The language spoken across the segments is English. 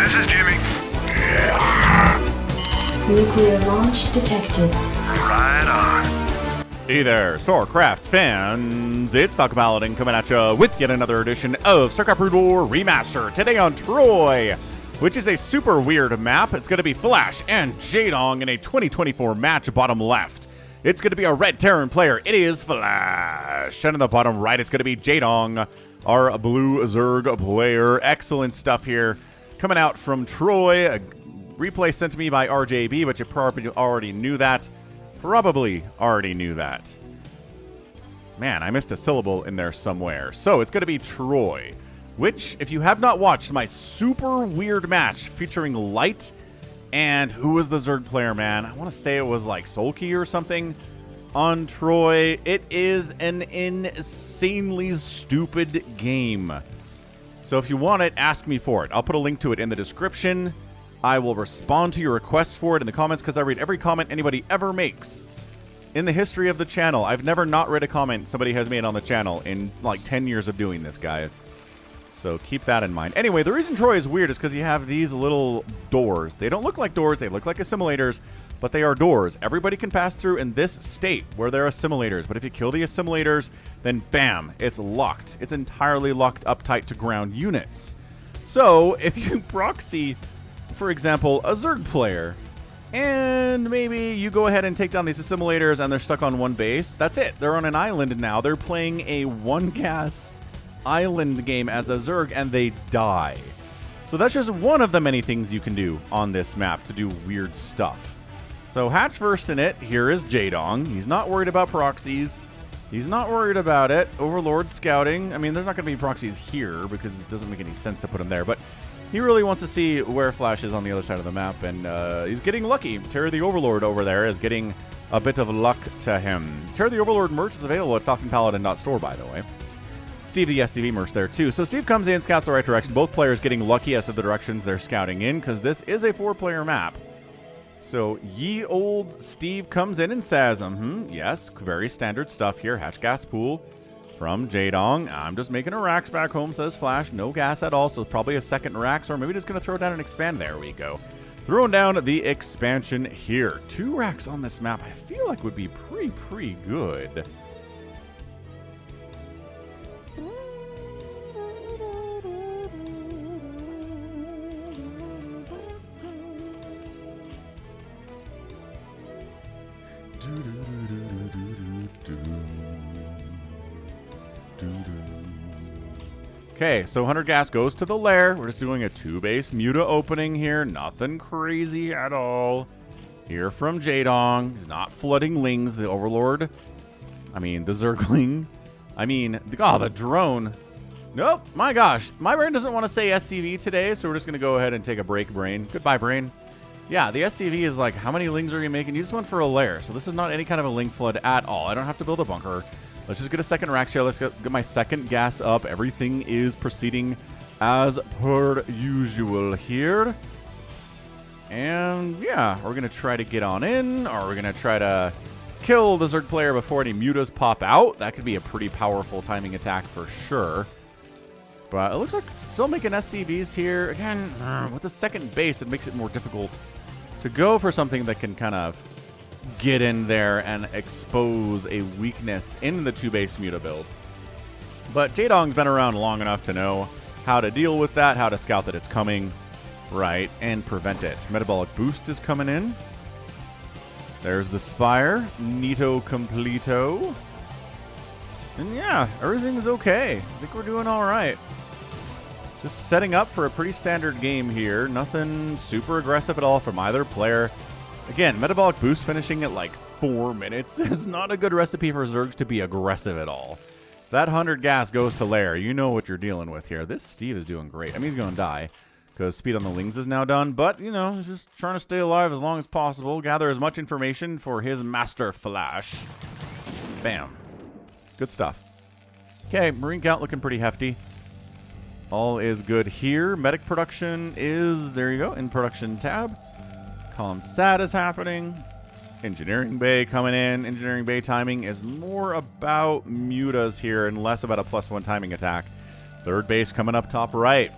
This is Jimmy. Nuclear launch detected. Right on. Hey there, StarCraft fans. It's Falcon Paladin coming at you with yet another edition of StarCraft RIVALRY Remaster. Today on Troy, which is a super weird map. It's going to be Flash and JAEDONG in a 2024 match bottom left. It's going to be a red Terran player. It is Flash. And in the bottom right, it's going to be JAEDONG, our blue Zerg player. Excellent stuff here. Coming out from Troy. A replay sent to me by RJB, but you probably already knew that. Probably already knew that. Man, I missed a syllable in there somewhere. So it's going to be Troy, which, if you have not watched my super weird match featuring Light and who was the Zerg player, man? I want to say it was like Sulky or something on Troy. It is an insanely stupid game. So if you want it, ask me for it. I'll put a link to it in the description. I will respond to your requests for it in the comments because I read every comment anybody ever makes in the history of the channel. I've never not read a comment somebody has made on the channel in like 10 years of doing this, guys. So keep that in mind. Anyway, the reason Troy is weird is because you have these little doors. They don't look like doors. They look like assimilators, but they are doors. Everybody can pass through in this state where they're assimilators. But if you kill the assimilators, then bam, it's locked. It's entirely locked up tight to ground units. So if you proxy, for example, a Zerg player, and maybe you go ahead and take down these assimilators and they're stuck on one base, that's it. They're on an island now. They're playing a one-gas island game as a Zerg, and they die. So that's just one of the many things you can do on this map to do weird stuff. So hatch first in it, here is JAEDONG. He's not worried about proxies. He's not worried about it. Overlord scouting. I mean, there's not going to be proxies here because it doesn't make any sense to put them there, but he really wants to see where Flash is on the other side of the map, and he's getting lucky. Terry the Overlord over there is getting a bit of luck to him. Terry the Overlord merch is available at falconpaladin.store, by the way. Steve the SCV merch there too. So Steve comes in, scouts the right direction. Both players getting lucky as to the directions they're scouting in because this is a 4-player map. So ye old Steve comes in and says, yes, very standard stuff here. Hatch gas pool from JAEDONG. I'm just making a racks back home, says Flash. No gas at all, so probably a second racks, or maybe just going to throw down and expand. There we go. Throwing down the expansion here. 2 racks on this map I feel like would be pretty good. Okay, so 100 gas goes to the lair. We're just doing a 2-base muta opening here. Nothing crazy at all. Here from JAEDONG. He's not flooding lings, the Overlord. I mean, the Zergling. I mean, the drone. Nope, my gosh. My brain doesn't want to say SCV today, so we're just going to go ahead and take a break, brain. Goodbye, brain. Yeah, the SCV is like, how many lings are you making? You just went for a lair, so this is not any kind of a ling flood at all. I don't have to build a bunker. Let's just get a second rack here. Let's get my second gas up. Everything is proceeding as per usual here. And yeah, we're going to try to get on in, or we're going to try to kill the Zerg player before any mutas pop out. That could be a pretty powerful timing attack for sure. But it looks like still making SCVs here. Again, with the second base, it makes it more difficult to go for something that can kind of get in there and expose a weakness in the 2-base muta build. But JAEDONG's been around long enough to know how to deal with that, how to scout that it's coming, right, and prevent it. Metabolic boost is coming in. There's the Spire. Neato completo. And yeah, everything's okay. I think we're doing all right. Just setting up for a pretty standard game here. Nothing super aggressive at all from either player. Again, metabolic boost finishing at like 4 minutes is not a good recipe for Zergs to be aggressive at all. That 100 gas goes to lair. You know what you're dealing with here. This Steve is doing great. I mean, he's going to die because speed on the lings is now done. But, you know, he's just trying to stay alive as long as possible. Gather as much information for his master Flash. Bam. Good stuff. Okay, Marine count looking pretty hefty. All is good here. Medic production is, there you go, in production tab. Sat is happening. Engineering bay coming in. Engineering bay timing is more about mutas here and less about a +1 timing attack. Third base coming up top right.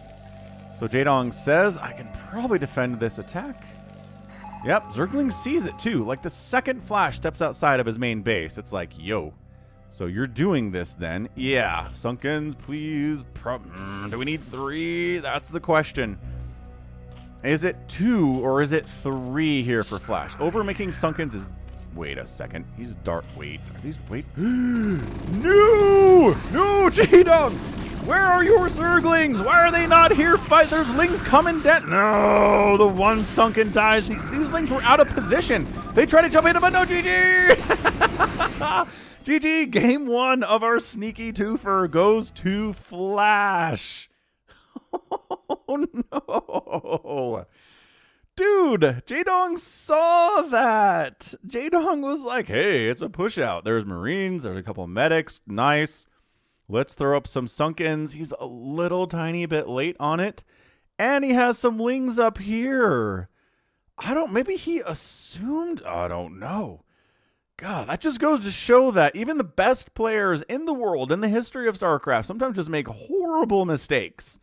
So JAEDONG says, I can probably defend this attack. Yep, Zergling sees it too. Like the second Flash steps outside of his main base, it's like, yo, so you're doing this then? Yeah, Sunkens, please. Do we need 3? That's the question. Is it 2 or is it 3 here for Flash? Overmaking Sunkens is... Wait a second. He's dark. Wait. Are these... Wait. No! No, JAEDONG! Where are your Zerglings? Why are they not here? Fight. There's Lings coming down. No! The one Sunken dies. These Lings were out of position. They try to jump into, but no, GG! GG. Game 1 of our sneaky twofer goes to Flash. Oh no. Dude, JAEDONG saw that. JAEDONG was like, hey, it's a push out. There's Marines, there's a couple medics. Nice. Let's throw up some Sunkens. He's a little tiny bit late on it. And he has some Lings up here. Maybe he assumed, I don't know. God, that just goes to show that even the best players in the world, in the history of StarCraft, sometimes just make horrible mistakes.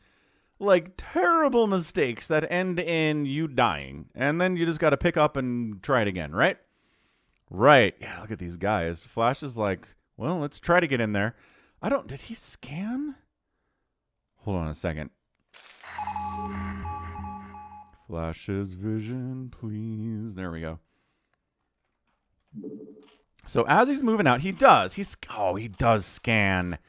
Like terrible mistakes that end in you dying. And then you just got to pick up and try it again, right? Right. Yeah, look at these guys. Flash is like, well, let's try to get in there. Did he scan? Hold on a second. Flash's vision, please. There we go. So as he's moving out, he does scan.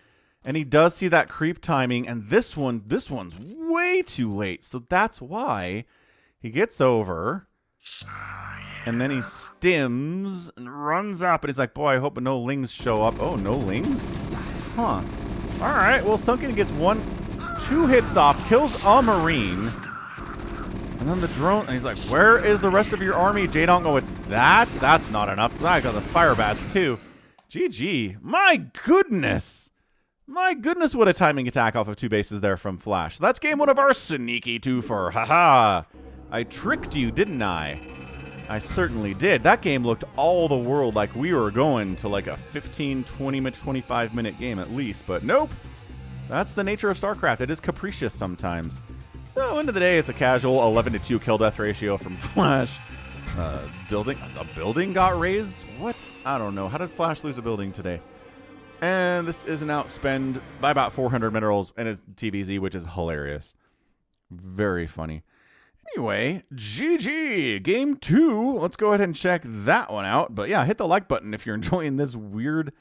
And he does see that creep timing, and this one's way too late. So that's why he gets over, and then he stims and runs up, and he's like, boy, I hope no Lings show up. Oh, no Lings? Huh. All right, well, Sunken gets 2 hits off, kills a Marine, and then the drone, and he's like, where is the rest of your army? JAEDONG, oh, it's that's not enough. I got the fire bats, too. GG. My goodness. My goodness, what a timing attack off of 2 bases there from Flash. That's game 1 of our sneaky twofer. Haha. I tricked you, didn't I? I certainly did. That game looked all the world like we were going to like a 15, 20, 25-minute game at least. But nope. That's the nature of StarCraft. It is capricious sometimes. So, end of the day, it's a casual 11-2 kill-death ratio from Flash. A building got raised? What? I don't know. How did Flash lose a building today? And this is an outspend by about 400 minerals and it's TVZ, which is hilarious. Very funny. Anyway, GG. Game 2. Let's go ahead and check that one out. But yeah, hit the like button if you're enjoying this weird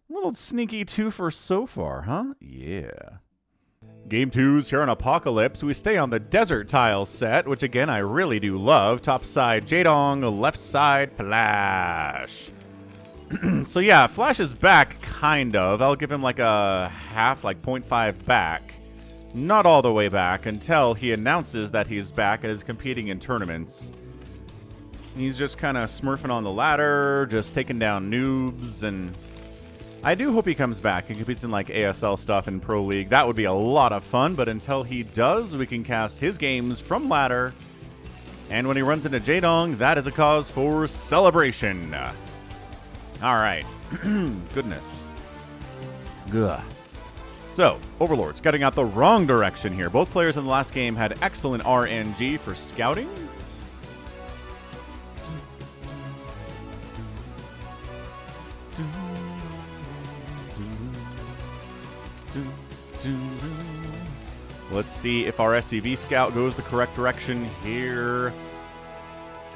little sneaky twofer so far, huh? Yeah. Game 2's here on Apocalypse. We stay on the desert tile set, which again, I really do love. Top side, JAEDONG. Left side, Flash. So yeah, Flash is back, kind of. I'll give him like a half, like 0.5 back. Not all the way back until he announces that he's back and is competing in tournaments. He's just kind of smurfing on the ladder, just taking down noobs, and I do hope he comes back and competes in like ASL stuff in Pro League. That would be a lot of fun, but until he does, we can cast his games from ladder. And when he runs into JAEDONG, that is a cause for celebration. All right. Goodness. Gah. So, Overlord's cutting out the wrong direction here. Both players in the last game had excellent RNG for scouting. Let's see if our SCV scout goes the correct direction here.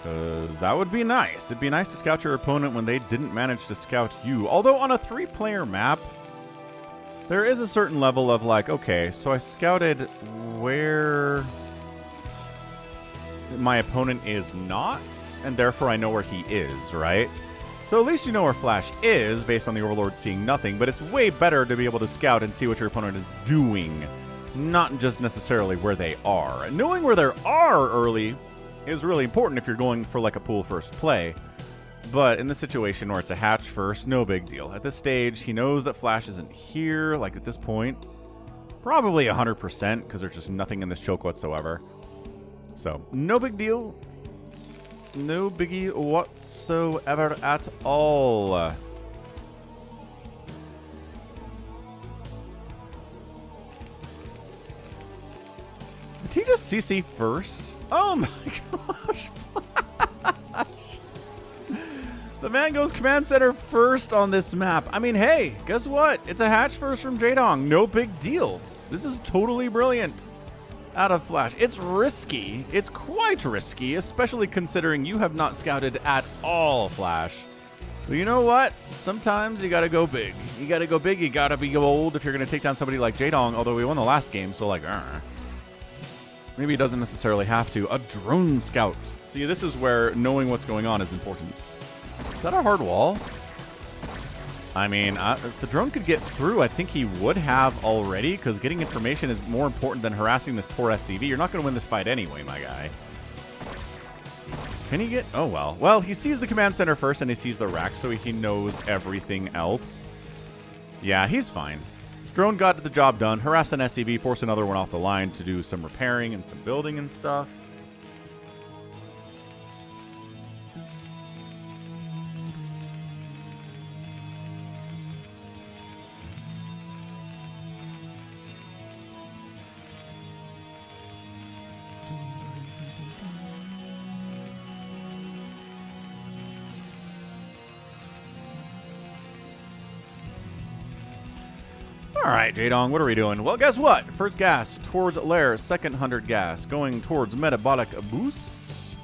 Because that would be nice. It'd be nice to scout your opponent when they didn't manage to scout you. Although on a 3-player map, there is a certain level of like, okay, so I scouted where my opponent is not, and therefore I know where he is, right? So at least you know where Flash is based on the Overlord seeing nothing, but it's way better to be able to scout and see what your opponent is doing, not just necessarily where they are. Knowing where they are early is really important if you're going for like a pool first play. But in this situation where it's a hatch first, no big deal. At this stage, he knows that Flash isn't here. Like at this point, probably 100% because there's just nothing in this choke whatsoever. So no big deal. No biggie whatsoever at all. Did he just CC first? Oh my gosh. The man goes command center first on this map. I mean, hey, guess what? It's a hatch first from JAEDONG. No big deal. This is totally brilliant out of Flash. It's risky. It's quite risky, especially considering you have not scouted at all, Flash. But you know what? Sometimes you gotta go big. You gotta go big, you gotta be bold if you're gonna take down somebody like JAEDONG, although we won the last game, so like, maybe he doesn't necessarily have to. A drone scout. See, this is where knowing what's going on is important. Is that a hard wall? I mean, if the drone could get through, I think he would have already, because getting information is more important than harassing this poor SCV. You're not going to win this fight anyway, my guy. Can he get... Oh, well. Well, he sees the command center first, and he sees the rack, so he knows everything else. Yeah, he's fine. Drone got the job done. Harass an SCV, force another one off the line to do some repairing and some building and stuff. All right, JAEDONG, what are we doing? Well, guess what? First gas towards lair, second 100 gas, going towards metabolic boost.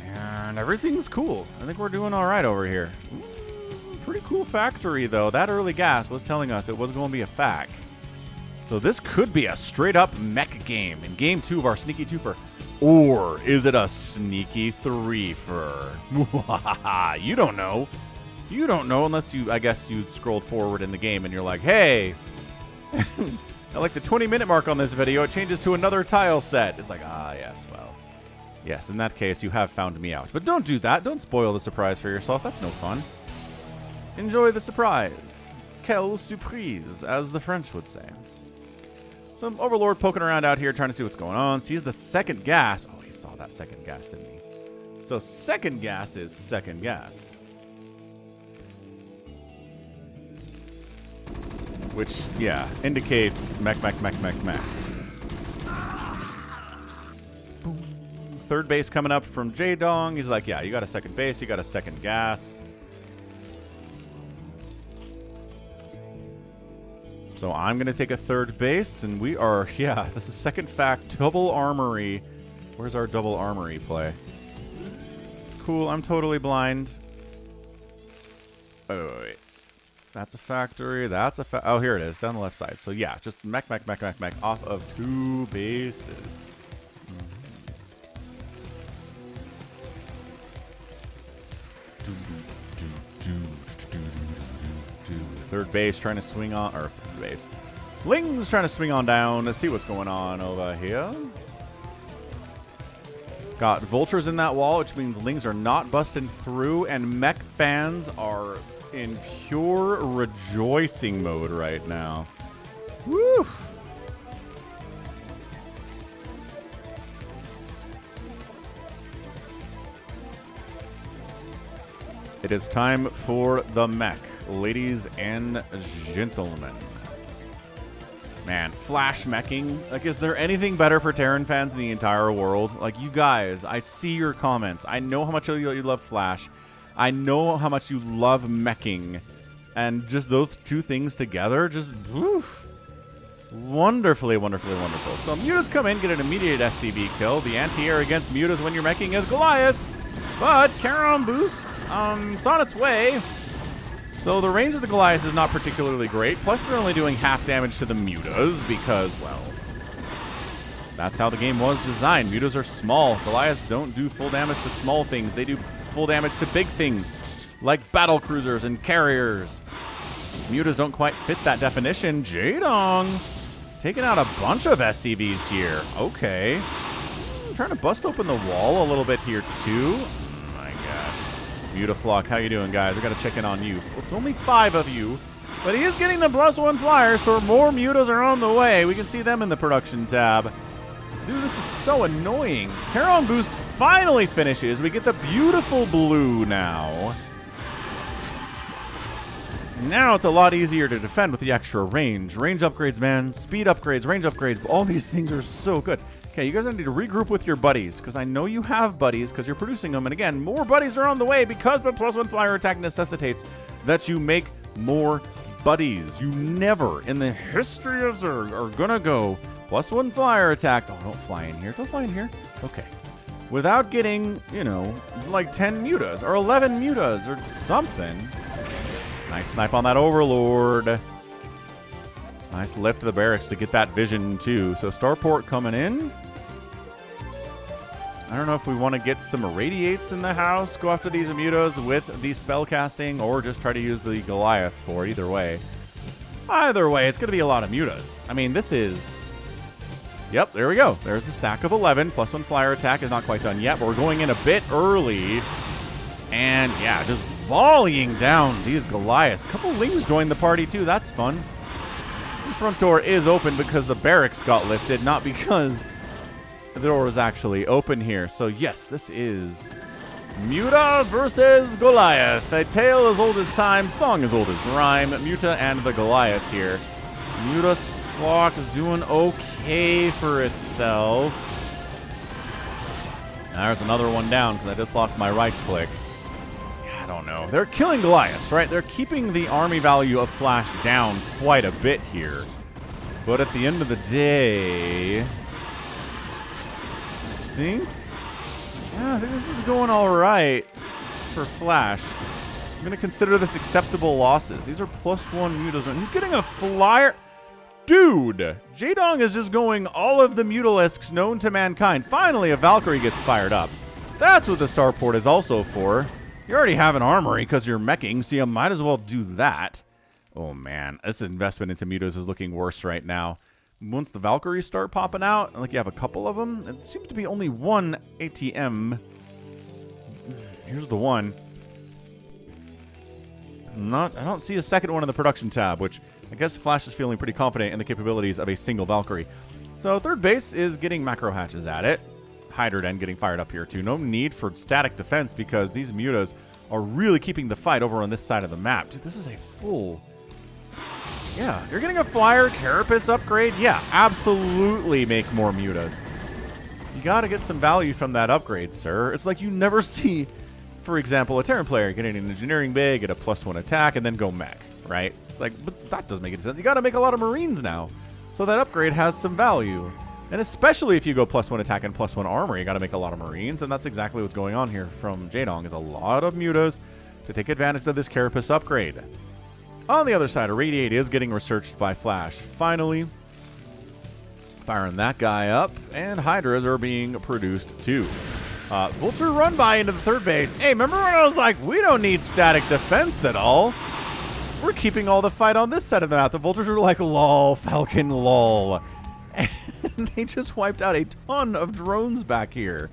And everything's cool. I think we're doing all right over here. Ooh, pretty cool factory, though. That early gas was telling us it was going to be a fac. So this could be a straight-up mech game in game 2 of our sneaky twofer. Or is it a sneaky threefer? You don't know. You don't know unless you, I guess, you scrolled forward in the game and you're like, hey, I like the 20-minute mark on this video. It changes to another tile set. It's like, ah, yes, well. Yes, in that case, you have found me out. But don't do that. Don't spoil the surprise for yourself. That's no fun. Enjoy the surprise. Quelle surprise, as the French would say. Some Overlord poking around out here trying to see what's going on. Sees the second gas. Oh, he saw that second gas, didn't he? So second gas is second gas. Which, yeah, indicates mech. Boom. Third base coming up from JAEDONG. He's like, yeah, you got a second base, you got a second gas. So I'm going to take a third base, and we are, yeah, this is second fact, double armory. Where's our double armory play? It's cool, I'm totally blind. Oh, wait. That's a factory. That's a oh, here it is, down the left side. So yeah, just mech off of 2 bases. Third base trying to swing on, or third base. Ling's trying to swing on down to see what's going on over here. Got vultures in that wall, which means Lings are not busting through, and mech fans are in pure rejoicing mode right now. Woo! It is time for the mech, ladies and gentlemen. Man, Flash meching. Like, is there anything better for Terran fans in the entire world? Like, you guys, I see your comments. I know how much you love Flash. I know how much you love meching. And just those two things together, just woof. Wonderfully, wonderfully wonderful. So Mutas come in, get an immediate SCV kill. The anti-air against Mutas when you're meching is Goliaths. But Charon boosts, it's on its way. So the range of the Goliaths is not particularly great. Plus they're only doing half damage to the Mutas because, well, that's how the game was designed. Mutas are small. Goliaths don't do full damage to small things. They do full damage to big things, like battle cruisers and carriers. Mutas don't quite fit that definition. JAEDONG taking out a bunch of SCVs here. Okay. Trying to bust open the wall a little bit here, too. Oh my gosh. Mutaflock, how you doing, guys? I got to check in on you. Well, it's only 5 of you, but he is getting the +1 flyer, so more Mutas are on the way. We can see them in the production tab. Dude, this is so annoying. Charon boost finally finishes. We get the beautiful blue now. Now it's a lot easier to defend with the extra range. Range upgrades, man. Speed upgrades, range upgrades. All these things are so good. Okay, you guys need to regroup with your buddies, because I know you have buddies, because you're producing them. And again, more buddies are on the way, because the +1 flyer attack necessitates that you make more buddies. You never, in the history of Zerg, are going to go +1 flyer attack. Oh, don't fly in here. Don't fly in here. Okay. Without getting, you know, like 10 mutas, or 11 mutas, or something. Nice snipe on that Overlord. Nice lift to the barracks to get that vision, too. So Starport coming in. I don't know if we want to get some Irradiates in the house, go after these Immutos with the spellcasting, or just try to use the Goliaths for it. Either way. Either way, it's going to be a lot of Mutas. I mean, this is... Yep, there we go. There's the stack of 11. +1 flyer attack is not quite done yet, but we're going in a bit early. And, yeah, just volleying down these Goliaths. A couple Lings joined the party, too. That's fun. The front door is open because the barracks got lifted, not because the door was actually open here. So, yes, this is Muta versus Goliath. A tale as old as time, song as old as rhyme. Muta and the Goliath here. Muta's flock is doing okay for itself. There's another one down because I just lost my right click. I don't know. They're killing Goliaths, right? They're keeping the army value of Flash down quite a bit here. But at the end of the day, I think this is going all right for Flash. I'm going to consider this acceptable losses. These are +1 mutas. And he's getting a flyer. Dude, JAEDONG is just going all of the Mutalisks known to mankind. Finally, a Valkyrie gets fired up. That's what the Starport is also for. You already have an armory because you're meching, so you might as well do that. Oh, man. This investment into Mutas is looking worse right now. Once the Valkyries start popping out, like you have a couple of them, it seems to be only one ATM. Here's the one. I don't see a second one in the production tab, which I guess Flash is feeling pretty confident in the capabilities of a single Valkyrie. So third base is getting macro hatches at it. Hydra Den getting fired up here too. No need for static defense because these Mutas are really keeping the fight over on this side of the map. Dude, this is a full... Yeah, you're getting a flyer carapace upgrade? Yeah, absolutely make more Mutas. You gotta get some value from that upgrade, sir. It's like you never see, for example, a Terran player getting an engineering bay, get a +1 attack, and then go mech, right? It's like, but that doesn't make any sense. You gotta make a lot of Marines now. So that upgrade has some value. And especially if you go +1 attack and +1 armor, you got to make a lot of Marines, and that's exactly what's going on here from JAEDONG, is a lot of Mutas to take advantage of this Carapace upgrade. On the other side, Irradiate is getting researched by Flash. Finally, firing that guy up, and Hydras are being produced too. Vulture run by into the third base. Hey, remember when I was like, we don't need static defense at all? We're keeping all the fight on this side of the map. The Vultures are like, lol, Falcon, lol. And they just wiped out a ton of drones back here.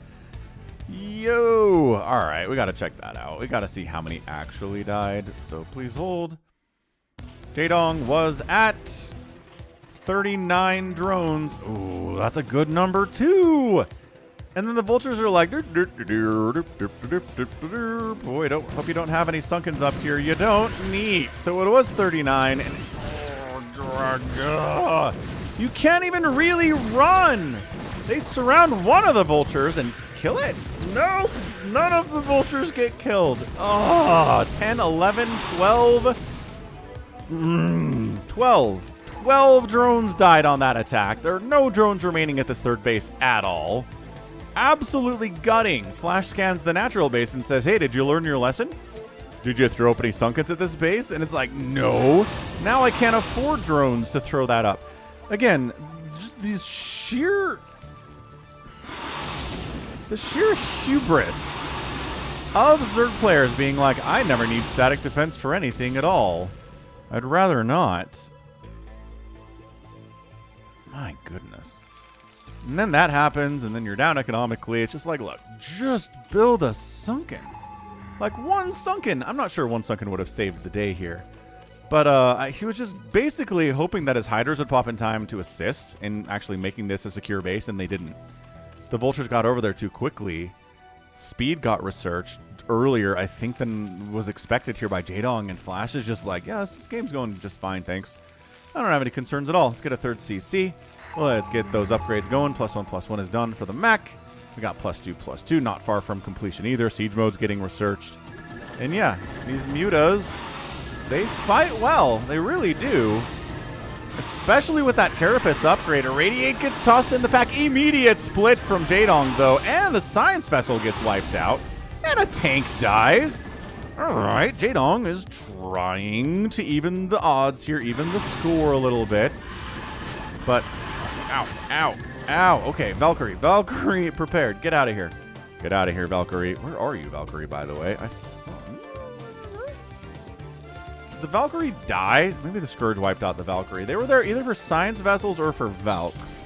Yo! Alright, we gotta check that out. We gotta see how many actually died. So please hold. JAEDONG was at 39 drones. Ooh, that's a good number too! And then the Vultures are like, boy, hope you don't have any Sunkens up here. You don't. Neat. So it was 39. And you can't even really run. They surround one of the Vultures and kill it. No, none of the Vultures get killed. Oh, 10, 11, 12. 12 drones died on that attack. There are no drones remaining at this third base at all. Absolutely gutting. Flash scans the natural base and says, hey, did you learn your lesson? Did you throw up any Sunkens at this base? And it's like, no. Now I can't afford drones to throw that up. Again, just the sheer hubris of Zerg players being like, I never need static defense for anything at all. I'd rather not. My goodness. And then that happens, and then you're down economically. It's just like, look, just build a Sunken. Like one Sunken. I'm not sure one Sunken would have saved the day here. But he was just basically hoping that his Hydras would pop in time to assist in actually making this a secure base, and they didn't. The Vultures got over there too quickly. Speed got researched earlier, I think, than was expected here by JAEDONG, and Flash is just like, yeah, this game's going just fine, thanks. I don't have any concerns at all. Let's get a third CC. Let's get those upgrades going. +1/+1 is done for the mech. We got +2/+2, not far from completion either. Siege mode's getting researched. And yeah, these mutas, they fight well. They really do. Especially with that Carapace upgrade. Irradiate gets tossed in the pack. Immediate split from JAEDONG, though. And the Science Vessel gets wiped out. And a tank dies. Alright, JAEDONG is trying to even the odds here, even the score a little bit. But, ow, ow, ow. Okay, Valkyrie. Valkyrie prepared. Get out of here. Get out of here, Valkyrie. Where are you, Valkyrie, by the way? I saw... Did the Valkyrie die? Maybe the Scourge wiped out the Valkyrie. They were there either for Science Vessels or for Valks.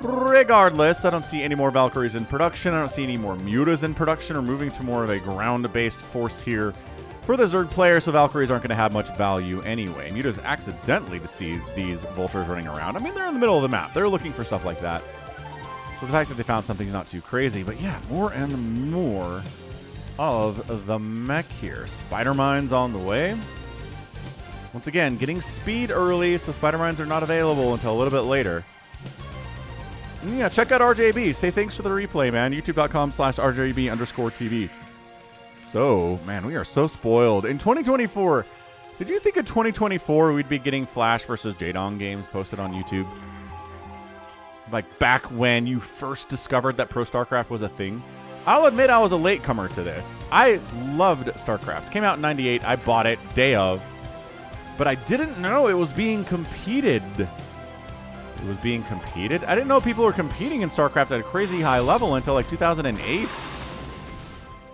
Regardless, I don't see any more Valkyries in production. I don't see any more Mutas in production. We're moving to more of a ground-based force here for the Zerg player, so Valkyries aren't going to have much value anyway. Mutas accidentally to see these Vultures running around. I mean, they're in the middle of the map. They're looking for stuff like that. So the fact that they found something's not too crazy. But yeah, more and more of the mech here. Spider Mines on the way. Once again, getting speed early, so Spider Mines are not available until a little bit later. And yeah, check out RJB. Say thanks for the replay, man. YouTube.com/RJB_TV. So, man, we are so spoiled. In 2024, did you think in 2024 we'd be getting Flash versus JAEDONG games posted on YouTube? Like back when you first discovered that Pro StarCraft was a thing? I'll admit I was a latecomer to this. I loved StarCraft. Came out in '98. I bought it day of. But I didn't know it was being competed. It was being competed? I didn't know people were competing in StarCraft at a crazy high level until like 2008.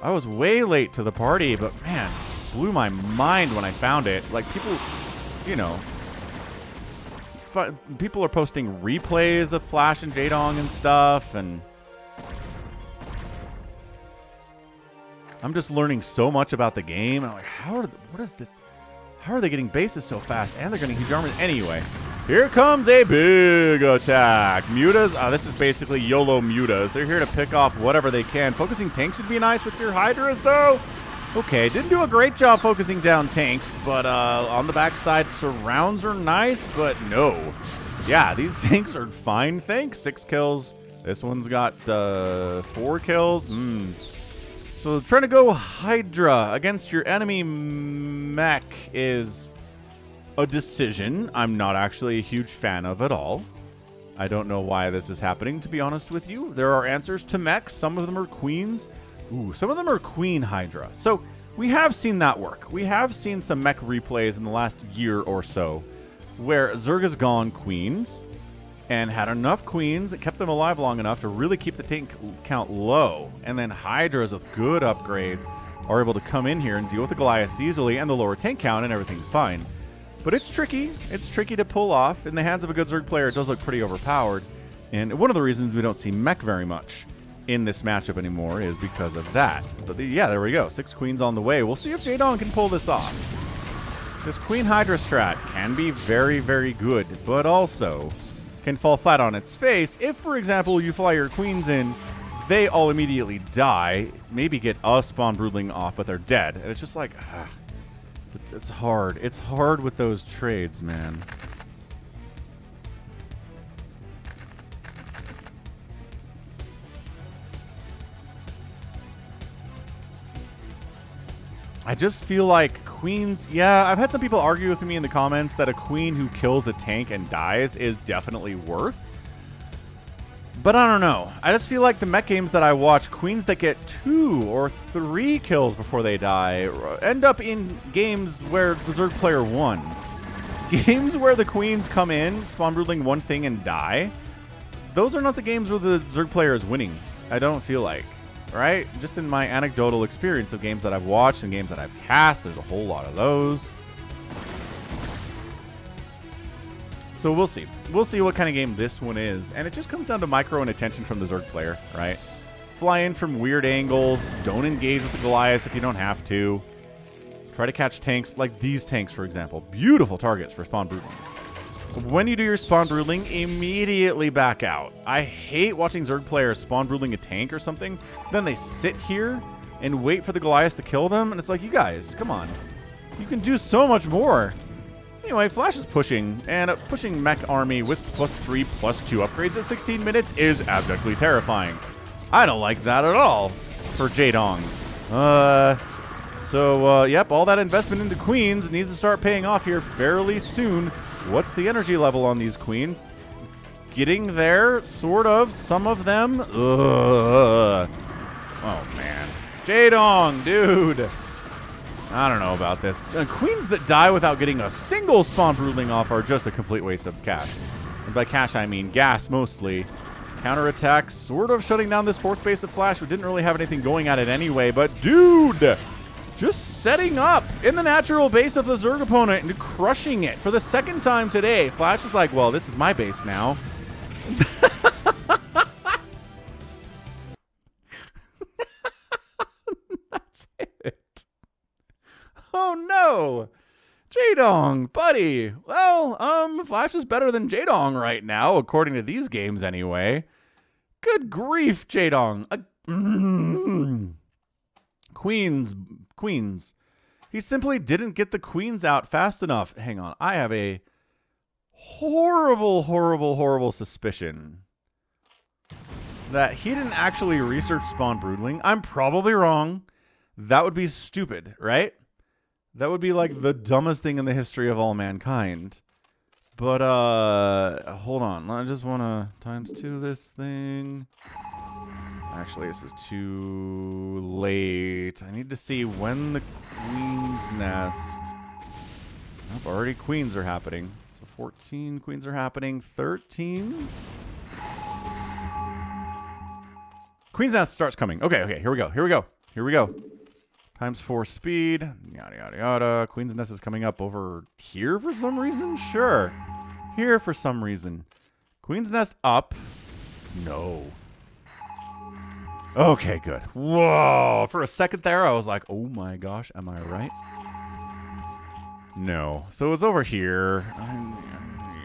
I was way late to the party, but man, blew my mind when I found it. Like people, you know, people are posting replays of Flash and JAEDONG and stuff, and I'm just learning so much about the game. I'm like, what is this? How are they getting bases so fast? And they're getting huge armors. Anyway, here comes a big attack. Mutas. This is basically YOLO Mutas. They're here to pick off whatever they can. Focusing tanks would be nice with your Hydras, though. Okay, didn't do a great job focusing down tanks, but on the backside, surrounds are nice, but no. Yeah, these tanks are fine. Thanks. 6 kills. This one's got 4 kills. So trying to go Hydra against your enemy mech is a decision I'm not actually a huge fan of at all. I don't know why this is happening, to be honest with you. There are answers to mechs. Some of them are queens. Ooh, some of them are Queen Hydra. So we have seen that work. We have seen some mech replays in the last year or so where Zerg has gone queens and had enough queens that kept them alive long enough to really keep the tank count low. And then Hydras with good upgrades are able to come in here and deal with the Goliaths easily and the lower tank count, and everything's fine. But it's tricky. It's tricky to pull off. In the hands of a good Zerg player, it does look pretty overpowered. And one of the reasons we don't see mech very much in this matchup anymore is because of that. But yeah, there we go. 6 queens on the way. We'll see if JAEDONG can pull this off. This Queen Hydra strat can be very, very good, but also can fall flat on its face if, for example, you fly your queens in, they all immediately die, maybe get a spawn broodling off, but they're dead. And it's just like, it's hard. It's hard with those trades, man. I just feel like queens... Yeah, I've had some people argue with me in the comments that a queen who kills a tank and dies is definitely worth. But I don't know. I just feel like the mech games that I watch, queens that get 2 or 3 kills before they die end up in games where the Zerg player won. Games where the queens come in, spawn broodling one thing and die, those are not the games where the Zerg player is winning. I don't feel like. Right? Just in my anecdotal experience of games that I've watched and games that I've cast, there's a whole lot of those. So we'll see. We'll see what kind of game this one is. And it just comes down to micro and attention from the Zerg player, right? Fly in from weird angles. Don't engage with the Goliaths if you don't have to. Try to catch tanks like these tanks, for example. Beautiful targets for spawn broodlings. When you do your spawn broodling, immediately back out. I hate watching Zerg players spawn broodling a tank or something. Then they sit here and wait for the Goliaths to kill them. And it's like, you guys, come on. You can do so much more. Anyway, Flash is pushing, and pushing mech army with +3, +2 upgrades at 16 minutes is abjectly terrifying. I don't like that at all for JAEDONG. Yep, all that investment into queens needs to start paying off here fairly soon. What's the energy level on these queens? Getting there, sort of, some of them. Ugh. Oh, man. JAEDONG, dude. I don't know about this. Queens that die without getting a single spawn broodling off are just a complete waste of cash. And by cash, I mean gas, mostly. Counterattack, sort of shutting down this fourth base of Flash, who didn't really have anything going at it anyway. But, dude, just setting up in the natural base of the Zerg opponent and crushing it for the second time today. Flash is like, well, this is my base now. That's it. Oh no, JAEDONG, buddy. Well, Flash is better than JAEDONG right now, according to these games anyway. Good grief, JAEDONG. Queens. He simply didn't get the queens out fast enough. Hang on, I have a horrible suspicion that he didn't actually research spawn broodling. I'm probably wrong. That would be stupid, right? That would be like the dumbest thing in the history of all mankind. But, hold on. I just want to ×2 this thing. Actually, this is too late. I need to see when the queen's nest. Nope, already queens are happening. So 14 queens are happening. 13. Queen's nest starts coming. Okay, here we go. ×4 speed, yada, yada, yada. Queen's Nest is coming up over here for some reason? Sure. Here for some reason. Queen's Nest up. No. Okay, good. Whoa. For a second there, I was like, oh my gosh, am I right? No. So it's over here.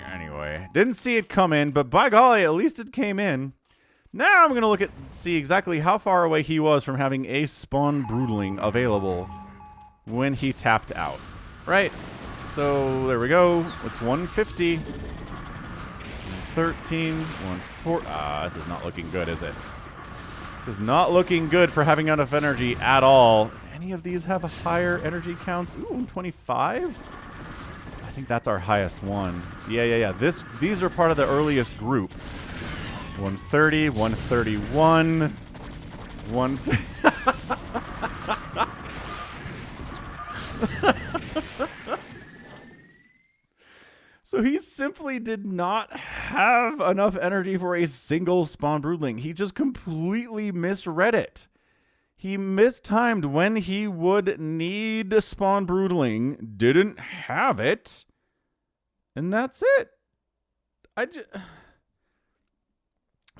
Anyway, didn't see it come in, but by golly, at least it came in. Now I'm going to see exactly how far away he was from having a spawn broodling available when he tapped out. Right? So there we go. It's 150. 113. 140. This is not looking good, is it? This is not looking good for having enough energy at all. Any of these have a higher energy counts? Ooh, 25? I think that's our highest one. Yeah. These are part of the earliest group. 130, 131, 1... So he simply did not have enough energy for a single spawn broodling. He just completely misread it. He mistimed when he would need a spawn broodling, didn't have it, and that's it.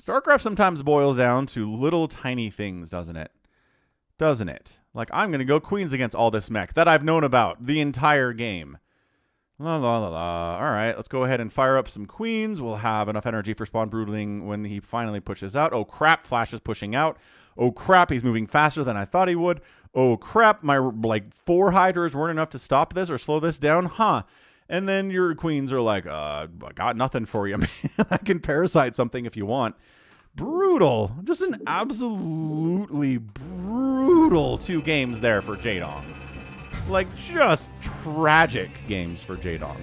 StarCraft sometimes boils down to little tiny things, doesn't it? Like, I'm going to go queens against all this mech that I've known about the entire game. La la la la. All right, let's go ahead and fire up some queens. We'll have enough energy for spawn broodling when he finally pushes out. Oh crap, Flash is pushing out. Oh crap, he's moving faster than I thought he would. Oh crap, my 4 hydras weren't enough to stop this or slow this down. Huh. And then your queens are like, I got nothing for you, man. I can parasite something if you want. Brutal. Just an absolutely brutal 2 games there for JAEDONG. Like, just tragic games for JAEDONG.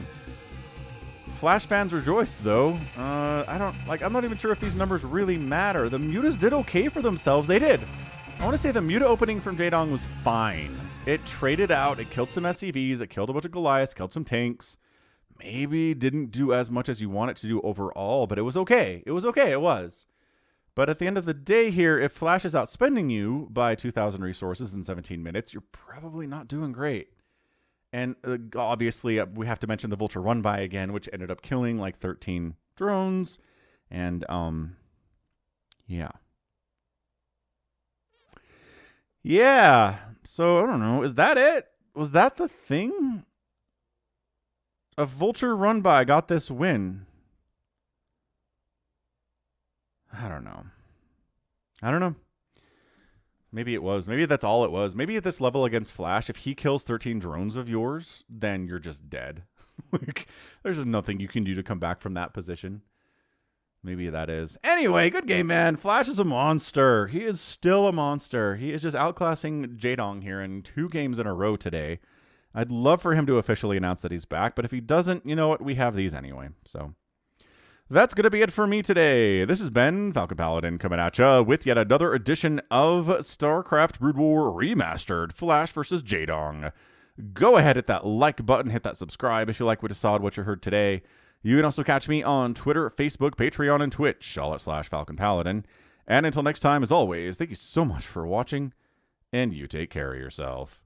Flash fans rejoice, though. I'm not even sure if these numbers really matter. The mutas did okay for themselves. They did. I want to say the muta opening from JAEDONG was fine. It traded out. It killed some SCVs. It killed a bunch of Goliaths. Killed some tanks. Maybe didn't do as much as you want it to do overall, but it was okay. It was. But at the end of the day here, if Flash is outspending you by 2,000 resources in 17 minutes, you're probably not doing great. And obviously, we have to mention the Vulture run-by again, which ended up killing like 13 drones. And, yeah. Yeah. So, I don't know. Is that it? Was that the thing? A Vulture run-by got this win. I don't know. Maybe it was. Maybe that's all it was. Maybe at this level against Flash, if he kills 13 drones of yours, then you're just dead. Like, there's just nothing you can do to come back from that position. Maybe that is. Anyway, good game, man. Flash is a monster. He is still a monster. He is just outclassing JAEDONG here in 2 games in a row today. I'd love for him to officially announce that he's back, but if he doesn't, you know what? We have these anyway. So that's going to be it for me today. This has been Falcon Paladin coming at ya with yet another edition of StarCraft Brood War Remastered, Flash versus JAEDONG. Go ahead, hit that like button, hit that subscribe if you like what you saw, what you heard today. You can also catch me on Twitter, Facebook, Patreon, and Twitch, all at /Falcon Paladin. And until next time, as always, thank you so much for watching, and you take care of yourself.